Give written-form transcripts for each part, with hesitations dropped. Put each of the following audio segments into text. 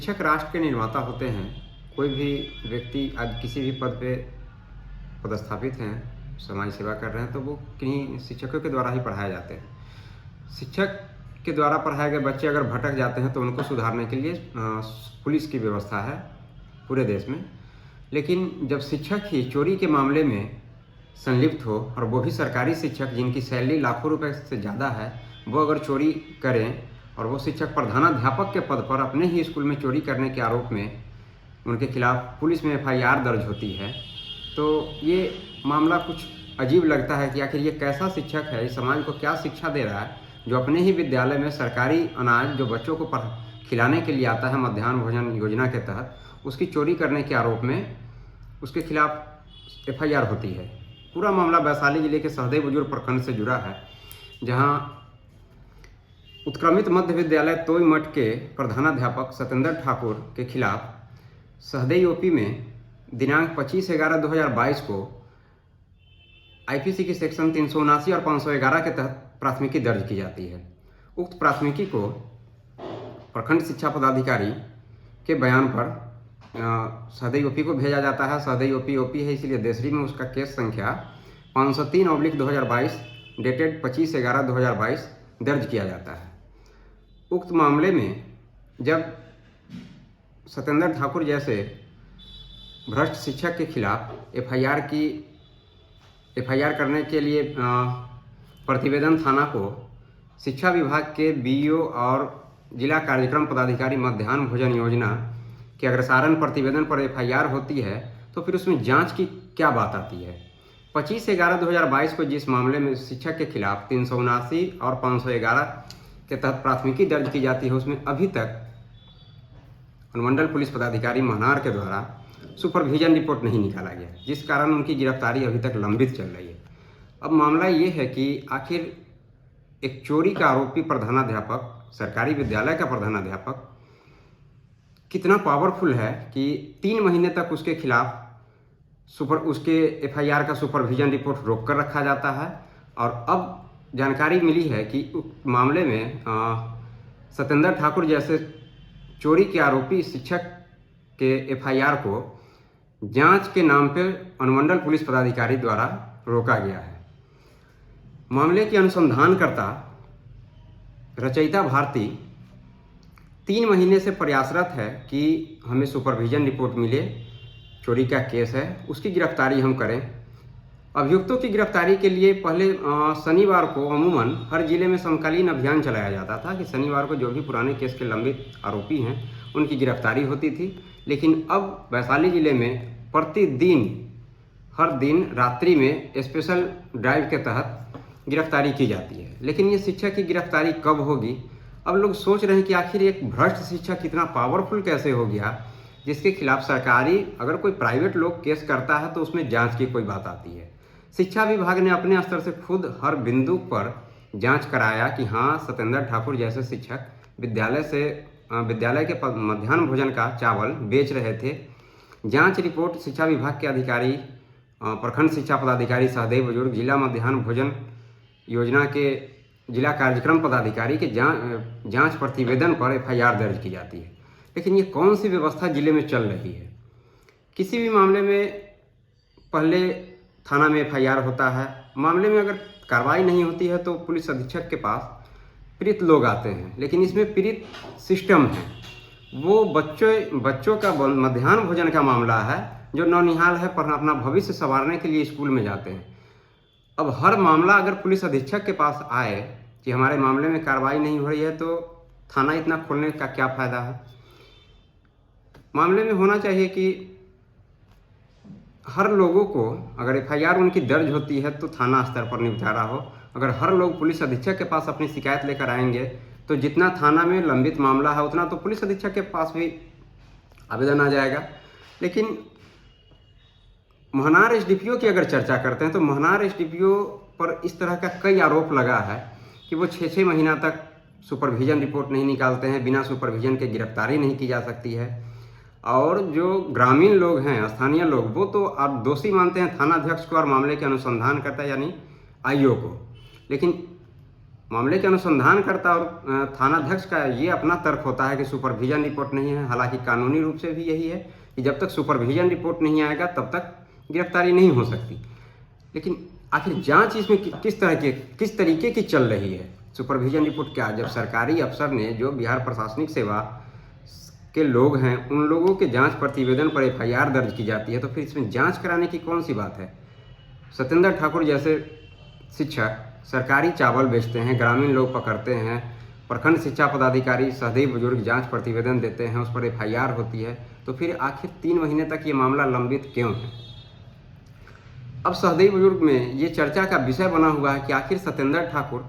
शिक्षक राष्ट्र के निर्माता होते हैं। कोई भी व्यक्ति आज किसी भी पद पे पदस्थापित हैं, समाज सेवा कर रहे हैं, तो वो किन्हीं शिक्षकों के द्वारा ही पढ़ाए जाते हैं। शिक्षक के द्वारा पढ़ाए गए बच्चे अगर भटक जाते हैं तो उनको सुधारने के लिए पुलिस की व्यवस्था है पूरे देश में। लेकिन जब शिक्षक ही चोरी के मामले में संलिप्त हो, और वो भी सरकारी शिक्षक जिनकी सैलरी लाखों रुपए से ज़्यादा है, वो अगर चोरी करें और वो शिक्षक प्रधानाध्यापक के पद पर अपने ही स्कूल में चोरी करने के आरोप में उनके खिलाफ पुलिस में एफआईआर दर्ज होती है, तो ये मामला कुछ अजीब लगता है कि आखिर ये कैसा शिक्षक है, इस समाज को क्या शिक्षा दे रहा है, जो अपने ही विद्यालय में सरकारी अनाज जो बच्चों को खिलाने के लिए आता है मध्याह्न भोजन योजना के तहत, उसकी चोरी करने के आरोप में उसके खिलाफ एफआईआर होती है। पूरा मामला वैशाली जिले के सहदेव बुजुर्ग प्रखंड से जुड़ा है, जहाँ उत्क्रमित मध्य विद्यालय तोय मठ के प्रधानाध्यापक सत्येंद्र ठाकुर के खिलाफ सहदेव यूपी में दिनांक 25/11/2022 को आईपीसी की सेक्शन 379 और 511 के तहत प्राथमिकी दर्ज की जाती है। उक्त प्राथमिकी को प्रखंड शिक्षा पदाधिकारी के बयान पर सहदेव यूपी को भेजा जाता है। सहदेव यूपी है, इसलिए देसरी में उसका केस संख्या 503/2022 डेटेड 25/11/2022 दर्ज किया जाता है। उक्त मामले में जब सत्येंद्र ठाकुर जैसे भ्रष्ट शिक्षक के खिलाफ एफआईआर करने के लिए प्रतिवेदन थाना को शिक्षा विभाग के बीईओ और जिला कार्यक्रम पदाधिकारी मध्याह्न भोजन योजना के अग्रसारण प्रतिवेदन पर एफआईआर होती है, तो फिर उसमें जांच की क्या बात आती है। 25/11/2022 को जिस मामले में शिक्षक के खिलाफ 379 और 511 के तहत प्राथमिकी दर्ज की जाती है, उसमें अभी तक अनुमंडल पुलिस पदाधिकारी महनार के द्वारा सुपरविजन रिपोर्ट नहीं निकाला गया, जिस कारण उनकी गिरफ्तारी अभी तक लंबित चल रही है। अब मामला ये है कि आखिर एक चोरी का आरोपी प्रधानाध्यापक, सरकारी विद्यालय का प्रधानाध्यापक कितना पावरफुल है कि 3 महीने तक उसके खिलाफ उसके एफआईआर का सुपरविजन रिपोर्ट रोक कर रखा जाता है। और अब जानकारी मिली है कि मामले में सत्येंद्र ठाकुर जैसे चोरी के आरोपी शिक्षक के एफआईआर को जांच के नाम पर अनुमंडल पुलिस पदाधिकारी द्वारा रोका गया है। मामले की अनुसंधानकर्ता रचयिता भारती 3 महीने से प्रयासरत है कि हमें सुपरविजन रिपोर्ट मिले, चोरी का केस है, उसकी गिरफ्तारी हम करें। अभियुक्तों की गिरफ्तारी के लिए पहले शनिवार को अमूमन हर जिले में समकालीन अभियान चलाया जाता था कि शनिवार को जो भी पुराने केस के लंबित आरोपी हैं उनकी गिरफ्तारी होती थी। लेकिन अब वैशाली जिले में प्रतिदिन हर दिन रात्रि में स्पेशल ड्राइव के तहत गिरफ्तारी की जाती है। लेकिन ये शिक्षक की गिरफ्तारी कब होगी? अब लोग सोच रहे हैं कि आखिर एक भ्रष्ट शिक्षक कितना पावरफुल कैसे हो गया, जिसके खिलाफ सरकारी अगर कोई प्राइवेट लोग केस करता है तो उसमें जांच की कोई बात आती है। शिक्षा विभाग ने अपने स्तर से खुद हर बिंदु पर जांच कराया कि हाँ, सत्येंद्र ठाकुर जैसे शिक्षक विद्यालय के मध्याह्न भोजन का चावल बेच रहे थे। जांच रिपोर्ट शिक्षा विभाग के अधिकारी, प्रखंड शिक्षा पदाधिकारी सहदेव बुजुर्ग, जिला मध्याह्न भोजन योजना के जिला कार्यक्रम पदाधिकारी के जांच प्रतिवेदन पर एफआईआर दर्ज की जाती है। लेकिन ये कौन सी व्यवस्था जिले में चल रही है? किसी भी मामले में पहले थाना में एफआईआर होता है, मामले में अगर कार्रवाई नहीं होती है तो पुलिस अधीक्षक के पास पीड़ित लोग आते हैं। लेकिन इसमें पीड़ित सिस्टम है, वो बच्चों का मध्याह्न भोजन का मामला है, जो नौनिहाल है, पर अपना भविष्य संवारने के लिए स्कूल में जाते हैं। अब हर मामला अगर पुलिस अधीक्षक के पास आए कि हमारे मामले में कार्रवाई नहीं हो रही है, तो थाना इतना खोलने का क्या फ़ायदा है? मामले में होना चाहिए कि हर लोगों को अगर एफआईआर उनकी दर्ज होती है तो थाना स्तर पर निपटारा हो। अगर हर लोग पुलिस अधीक्षक के पास अपनी शिकायत लेकर आएंगे तो जितना थाना में लंबित मामला है उतना तो पुलिस अधीक्षक के पास भी आवेदन आ जाएगा। लेकिन महनार एसडीपीओ की अगर चर्चा करते हैं तो महनार एसडीपीओ पर इस तरह का कई आरोप लगा है कि वो 6-6 महीना तक सुपरविजन रिपोर्ट नहीं निकालते हैं, बिना सुपरविजन के गिरफ्तारी नहीं की जा सकती है। और जो ग्रामीण लोग हैं, स्थानीय लोग, वो तो आप दोषी मानते हैं थानाध्यक्ष को और मामले के अनुसंधान करता है यानी आईओ को। लेकिन मामले के अनुसंधानकर्ता और थानाध्यक्ष का ये अपना तर्क होता है कि सुपरविजन रिपोर्ट नहीं है। हालांकि कानूनी रूप से भी यही है कि जब तक सुपरविजन रिपोर्ट नहीं आएगा तब तक गिरफ्तारी नहीं हो सकती। लेकिन आखिर जांच इसमें किस तरीके की चल रही है? सुपरविजन रिपोर्ट क्या? जब सरकारी अफसर ने, जो बिहार प्रशासनिक सेवा के लोग हैं, उन लोगों के जांच प्रतिवेदन पर एफआईआर दर्ज की जाती है, तो फिर इसमें जांच कराने की कौन सी बात है? सत्येंद्र ठाकुर जैसे शिक्षक सरकारी चावल बेचते हैं, ग्रामीण लोग पकड़ते हैं, प्रखंड शिक्षा पदाधिकारी सहदेव बुजुर्ग जांच प्रतिवेदन देते हैं, उस पर एफआईआर होती है, तो फिर आखिर 3 महीने तक ये मामला लंबित क्यों है? अब सहदेव बुजुर्ग में ये चर्चा का विषय बना हुआ है कि आखिर सत्येंद्र ठाकुर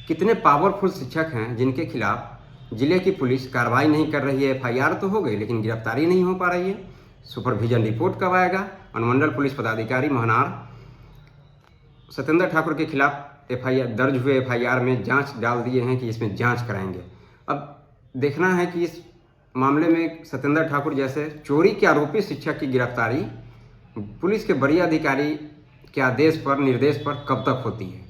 कितने पावरफुल शिक्षक हैं जिनके खिलाफ जिले की पुलिस कार्रवाई नहीं कर रही है। एफआईआर तो हो गई लेकिन गिरफ्तारी नहीं हो पा रही है। सुपरविजन रिपोर्ट कब आएगा? अनुमंडल पुलिस पदाधिकारी महनार सत्येंद्र ठाकुर के खिलाफ एफआईआर दर्ज हुए एफआईआर में जांच डाल दिए हैं कि इसमें जांच कराएंगे। अब देखना है कि इस मामले में सत्येंद्र ठाकुर जैसे चोरी के आरोपी शिक्षक की गिरफ्तारी पुलिस के वरीय अधिकारी के आदेश पर, निर्देश पर कब तक होती है।